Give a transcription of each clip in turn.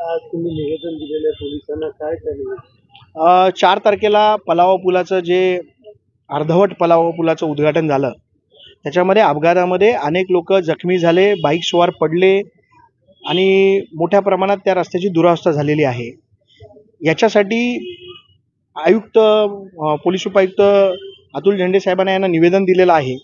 आज तुम्ही निवेदन दिलेलं पोलिसांना, काय झालं? 4 तारखेला पलावा पुलाचं जे अर्धवट पलावा पुलाचं उद्घाटन झालं, त्याच्यामध्ये अपघातामध्ये अनेक लोक जखमी झाले, बाईक स्वार पडले आणि मोठ्या प्रमाणात त्या रस्त्याची दुरावस्था झालेली आहे. याच्यासाठी पोलीस उपायुक्त अतुल झेंडे साहेबांना यांना निवेदन दिलेलं आहे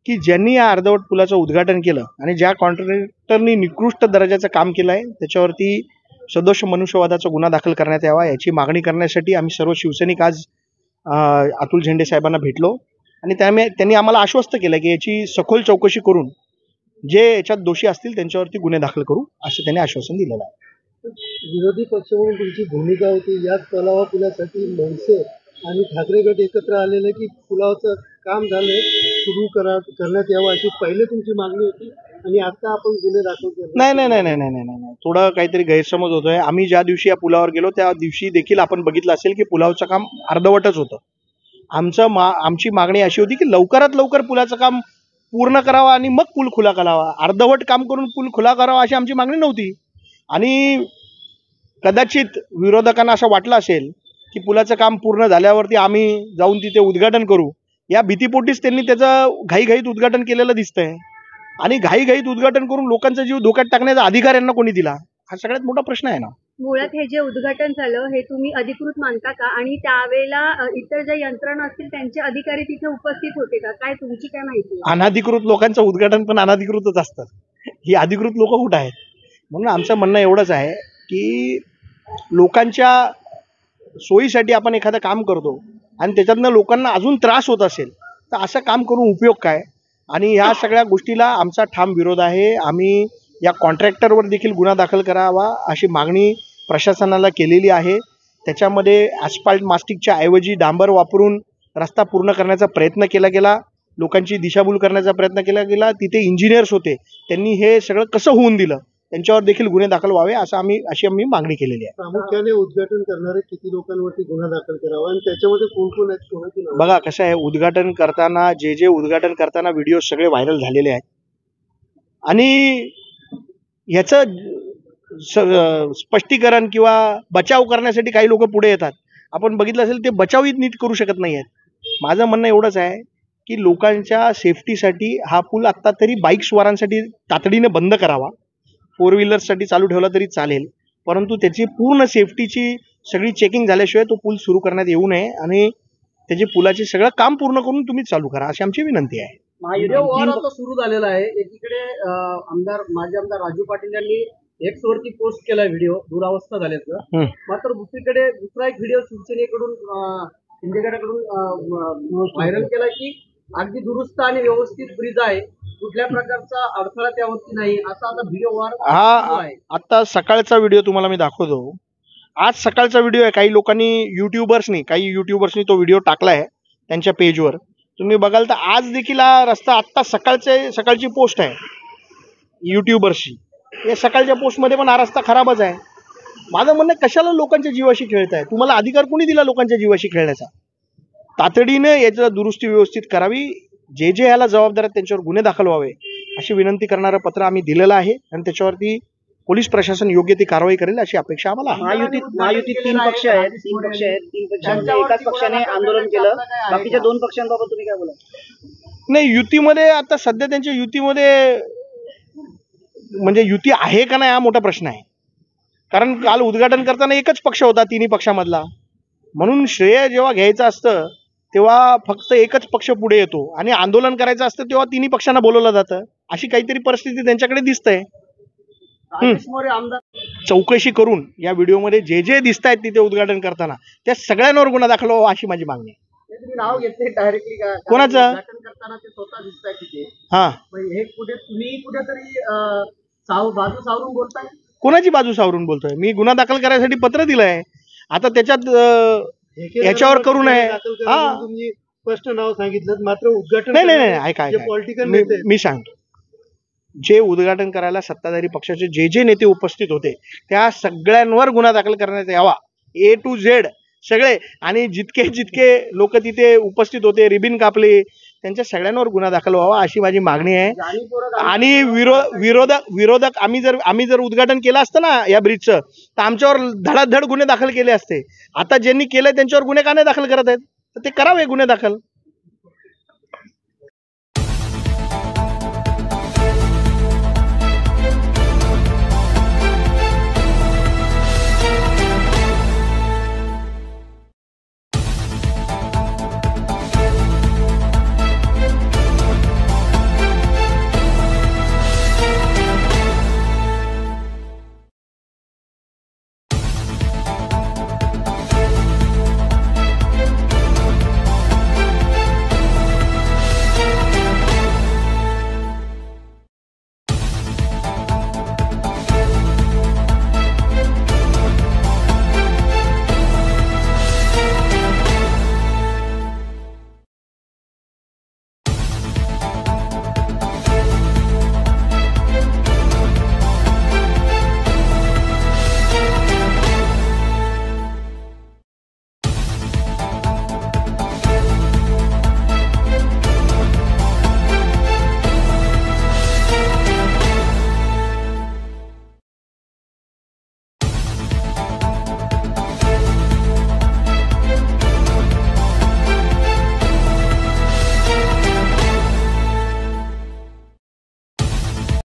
की ज्यांनी या अर्धवट पुलाचं उद्घाटन केलं आणि ज्या कॉन्ट्रॅक्टरनी निकृष्ट दर्जाचं काम केलं आहे त्याच्यावरती सदोष मनुष्यवधाचा गुन्हा दाखल करण्यात यावा, याची मागणी करण्यासाठी आम्ही सर्व शिवसैनिक आज अतुल झेंडे साहेबांना भेटलो आणि त्यांनी आम्हाला आश्वस्त केलं की याची सखोल चौकशी करून जे याच्यात दोषी असतील त्यांच्यावरती गुन्हे दाखल करू असं त्यांनी आश्वासन दिलेलं आहे. विरोधी पक्ष म्हणून तुमची भूमिका होती याच पलावा पुलासाठी मनसे आणि ठाकरे गट एकत्र आलेले की पुलावचं काम झालंय सुरू करण्यात यावं अशी पहिले तुमची मागणी होती आणि आता आपण गुन्हे दाखल केले. नाही, थोडं काहीतरी गैरसमज होतोय. आम्ही ज्या दिवशी या पुलावर गेलो त्या दिवशी देखील आपण बघितलं असेल की पुलावचं काम अर्धवटच होतं. आमची मागणी अशी होती की लवकरात लवकर पुलाचं काम पूर्ण करावा आणि मग पूल खुला करावा. अर्धवट काम करून पूल खुला करावा अशी आमची मागणी नव्हती. आणि कदाचित विरोधकांना असं वाटलं असेल की पुलाचं काम पूर्ण झाल्यावरती आम्ही जाऊन तिथे उद्घाटन करू, या भीतीपोटीच त्यांनी त्याचं घाईघाईत उद्घाटन केलेलं दिसतंय. आणि घाईघाईत उद्घाटन करून लोकांचा जीव धोक्यात टाकण्याचा अधिकार यांना कोणी दिला, हा सगळ्यात मोठा प्रश्न आहे ना. मुळात हे जे उद्घाटन झालं हे तुम्ही अधिकृत मानता का? आणि त्यावेळेला इतर ज्या यंत्रणा असतील त्यांचे अधिकारी तिथे उपस्थित होते का? काय तुमची काय माहिती? अनधिकृत लोकांचं उद्घाटन पण अनधिकृतच असतं, ही अधिकृत लोक कुठं आहेत? म्हणून आमचं म्हणणं एवढंच आहे की लोकांच्या सोयीसाठी आपण एखादं काम करतो आणि त्याच्यातनं लोकांना अजून त्रास होत असेल तर असं काम करून उपयोग काय? आणि ह्या सगळ्या गोष्टीला आमचा ठाम विरोध आहे. आम्ही या कॉन्ट्रॅक्टरवर देखील गुन्हा दाखल करावा अशी मागणी प्रशासनाला केलेली आहे. त्याच्यामध्ये ॲस्फाल्ट मास्टिकच्या ऐवजी डांबर वापरून रस्ता पूर्ण करण्याचा प्रयत्न केला गेला, लोकांची दिशाभूल करण्याचा प्रयत्न केला गेला. तिथे इंजिनियर्स होते, त्यांनी हे सगळं कसं होऊन दिलं, त्यांच्यावर देखील गुन्हे दाखल व्हावे अशी आम्ही मागणी केलेली आहे. प्रामुख्याने उद्घाटन करणारे किती लोकांवरती गुन्हा दाखल करावा आणि त्याच्यामध्ये कोण कोण आहेत? बघा कसं आहे, उद्घाटन करताना जे उद्घाटन करताना व्हिडिओ सगळे व्हायरल झालेले आहेत आणि ह्याचं स्पष्टीकरण किंवा बचाव करण्यासाठी काही लोक पुढे येतात. आपण बघितलं असेल ते बचावही नीट करू शकत नाही आहेत. माझं म्हणणं एवढंच आहे की लोकांच्या सेफ्टीसाठी हा पूल आत्ता तरी बाईक स्वारांसाठी तातडीने बंद करावा. 4 व्हीलर्ससाठी चालू ठेवला तरी चालेल, परंतु त्याची पूर्ण सेफ्टीची सगळी चेकिंग झाल्याशिवाय तो पूल सुरू करण्यात येऊ नये आणि त्याची पुलाचे सगळं काम पूर्ण करून तुम्ही चालू करा अशी आमची विनंती आहे. महायुद्ध आता सुरू झालेला आहे. एकीकडे माजी आमदार राजू पाटील यांनी एक्स वरती पोस्ट केला व्हिडिओ दुरावस्था झाल्याचं, मात्र दुसरीकडे दुसरा एक व्हिडिओ शिवसेनेकडून शिंदेगडाकडून व्हायरल केला की अगदी दुरुस्त आणि व्यवस्थित ब्रिज आहे, कुठल्या प्रकारचा अडथळा त्यावरती नाही असा आता व्हिडिओ हा आता सकाळचा व्हिडिओ तुम्हाला मी दाखवतो. आज सकाळचा व्हिडिओ आहे. काही लोकांनी काही युट्यूबर्सनी तो व्हिडिओ टाकलाय त्यांच्या पेजवर. तुम्ही बघाल तर आज देखील हा रस्ता आत्ता सकाळची पोस्ट आहे युट्यूबर्सची. या सकाळच्या पोस्टमध्ये पण हा रस्ता खराबच आहे. माझं म्हणणं कशाला लोकांच्या जीवाशी खेळताय? तुम्हाला अधिकार कोणी दिला लोकांच्या जीवाशी खेळण्याचा? तातडीने याचं दुरुस्ती व्यवस्थित करावी. जे याला जबाबदार आहेत त्यांच्यावर गुन्हे दाखल व्हावे अशी विनंती करणारं पत्र आम्ही दिलेलं आहे आणि त्याच्यावरती पोलीस प्रशासन योग्य ती कारवाई करेल अशी अपेक्षा आम्हाला आहे. महायुतीत 3 पक्ष आहेत. 3 पक्षांच्या एकाच पक्षाने आंदोलन केलं, बाकीच्या 2 पक्षांबाबत तुम्ही काय बोला? नाही, युतीमध्ये आता सध्या त्यांच्या युतीमध्ये म्हणजे युती आहे का नाही हा मोठा प्रश्न आहे. कारण काल उद्घाटन करताना एकच पक्ष होता तिन्ही पक्षामधला, म्हणून श्रेय जेव्हा घ्यायचं असतं तेव्हा फक्त एकच पक्ष पुढे येतो आणि आंदोलन करायचं असतं तेव्हा तिन्ही पक्षांना बोलवलं जातं. अशी काहीतरी परिस्थिती त्यांच्याकडे दिसतंय. चौकशी करून या व्हिडिओमध्ये जे दिसत आहेत तिथे उद्घाटन करताना त्या सगळ्यांवर गुन्हा दाखल व्हावा अशी माझी मागणी आहे. नाव घेतले डायरेक्टली कोणाचं? करताना ते स्वतः दिसताय तिथे. हा, हे तुम्ही कुठेतरी बाजू सावरून बोलताय? कोणाची बाजू सावरून बोलतोय? मी गुन्हा दाखल करायसाठी पत्र दिलंय. आता त्याच्यात याच्यावर करू नये. तुम्ही स्पष्ट नाव सांगितलं, मात्र उद्घाटन नाही ऐका पॉलिटिकल मी सांगतो. जे उद्घाटन करायला सत्ताधारी पक्षाचे जे नेते उपस्थित होते त्या सगळ्यांवर गुन्हा दाखल करण्यात यावा, A to Z सगळे. आणि जितके लोक तिथे उपस्थित होते, रिबिन कापले, त्यांच्या सगळ्यांवर गुन्हा दाखल व्हावा अशी माझी मागणी आहे. जाणीवपूर्वक आणि विरोधक आम्ही जर उद्घाटन केलं असतं ना या ब्रिजचं, तर आमच्यावर धडाधड गुन्हे दाखल केले असते. आता ज्यांनी केलंय त्यांच्यावर गुन्हे का नाही दाखल करत आहेत? तर ते करावे गुन्हे दाखल.